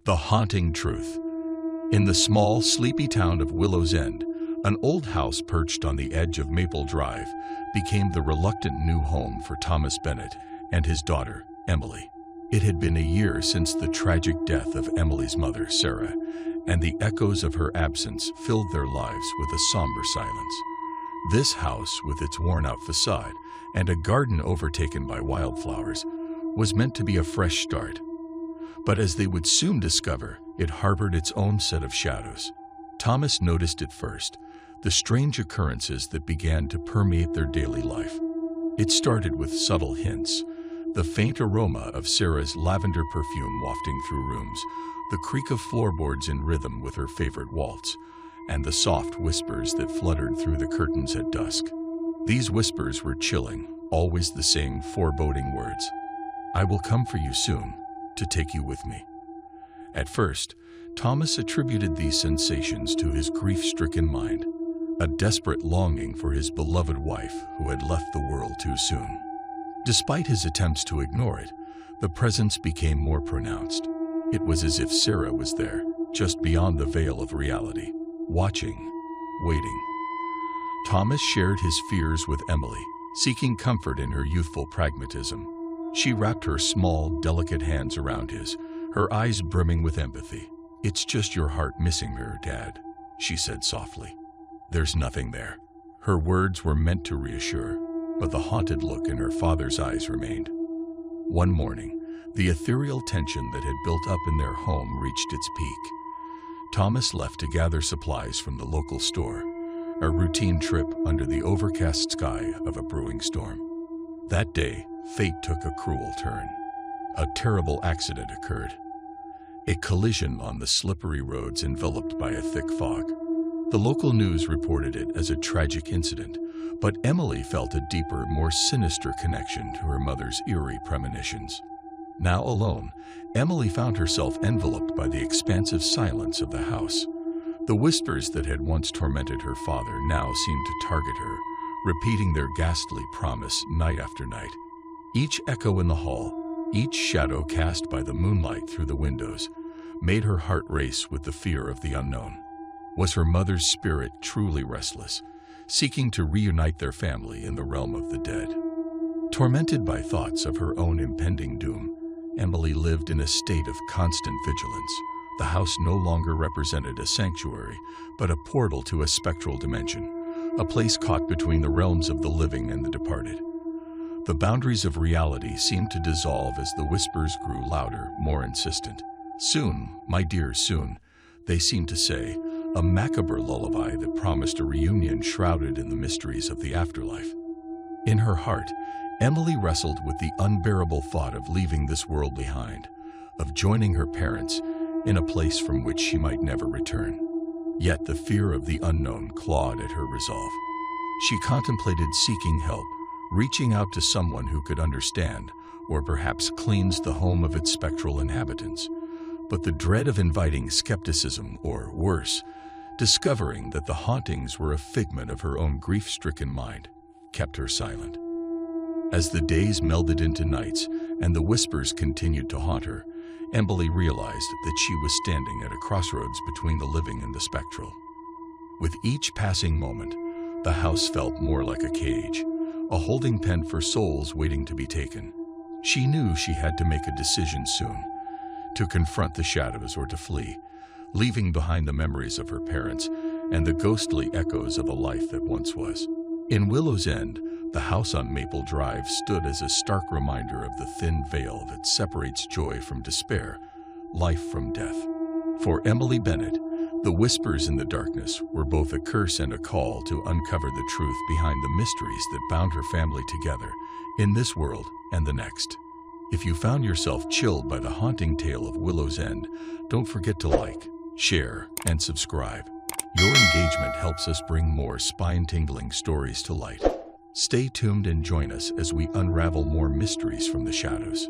The haunting truth. In the small, sleepy town of Willow's End, an old house perched on the edge of Maple Drive became the reluctant new home for Thomas Bennett and his daughter, Emily. It had been a year since the tragic death of Emily's mother, Sarah, and the echoes of her absence filled their lives with a somber silence. This house, with its worn-out facade and a garden overtaken by wildflowers, was meant to be a fresh start. But as they would soon discover, it harbored its own set of shadows. Thomas noticed it first, the strange occurrences that began to permeate their daily life. It started with subtle hints, the faint aroma of Sarah's lavender perfume wafting through rooms, the creak of floorboards in rhythm with her favorite waltz, and the soft whispers that fluttered through the curtains at dusk. These whispers were chilling, always the same foreboding words. "I will come for you soon, to take you with me." At first, Thomas attributed these sensations to his grief-stricken mind, a desperate longing for his beloved wife who had left the world too soon. Despite his attempts to ignore it, the presence became more pronounced. It was as if Sarah was there, just beyond the veil of reality, watching, waiting. Thomas shared his fears with Emily, seeking comfort in her youthful pragmatism. She wrapped her small, delicate hands around his, her eyes brimming with empathy. "It's just your heart missing her, Dad," she said softly. "There's nothing there." Her words were meant to reassure, but the haunted look in her father's eyes remained. One morning, the ethereal tension that had built up in their home reached its peak. Thomas left to gather supplies from the local store, a routine trip under the overcast sky of a brewing storm. That day, fate took a cruel turn. A terrible accident occurred. A collision on the slippery roads enveloped by a thick fog. The local news reported it as a tragic incident, but Emily felt a deeper, more sinister connection to her mother's eerie premonitions. Now alone, Emily found herself enveloped by the expansive silence of the house. The whispers that had once tormented her father now seemed to target her, repeating their ghastly promise night after night. Each echo in the hall, each shadow cast by the moonlight through the windows, made her heart race with the fear of the unknown. Was her mother's spirit truly restless, seeking to reunite their family in the realm of the dead? Tormented by thoughts of her own impending doom, Emily lived in a state of constant vigilance. The house no longer represented a sanctuary, but a portal to a spectral dimension, a place caught between the realms of the living and the departed. The boundaries of reality seemed to dissolve as the whispers grew louder, more insistent. "Soon, my dear, soon," they seemed to say, a macabre lullaby that promised a reunion shrouded in the mysteries of the afterlife. In her heart, Emily wrestled with the unbearable thought of leaving this world behind, of joining her parents in a place from which she might never return. Yet the fear of the unknown clawed at her resolve. She contemplated seeking help, reaching out to someone who could understand, or perhaps cleanse the home of its spectral inhabitants. But the dread of inviting skepticism, or worse, discovering that the hauntings were a figment of her own grief-stricken mind, kept her silent. As the days melded into nights and the whispers continued to haunt her, Emily realized that she was standing at a crossroads between the living and the spectral. With each passing moment, the house felt more like a cage, a holding pen for souls waiting to be taken. She knew she had to make a decision soon, to confront the shadows or to flee, leaving behind the memories of her parents and the ghostly echoes of a life that once was. In Willow's End, the house on Maple Drive stood as a stark reminder of the thin veil that separates joy from despair, life from death. For Emily Bennett, the whispers in the darkness were both a curse and a call to uncover the truth behind the mysteries that bound her family together in this world and the next. If you found yourself chilled by the haunting tale of Willow's End, don't forget to like, share, and subscribe. Your engagement helps us bring more spine-tingling stories to light. Stay tuned and join us as we unravel more mysteries from the shadows.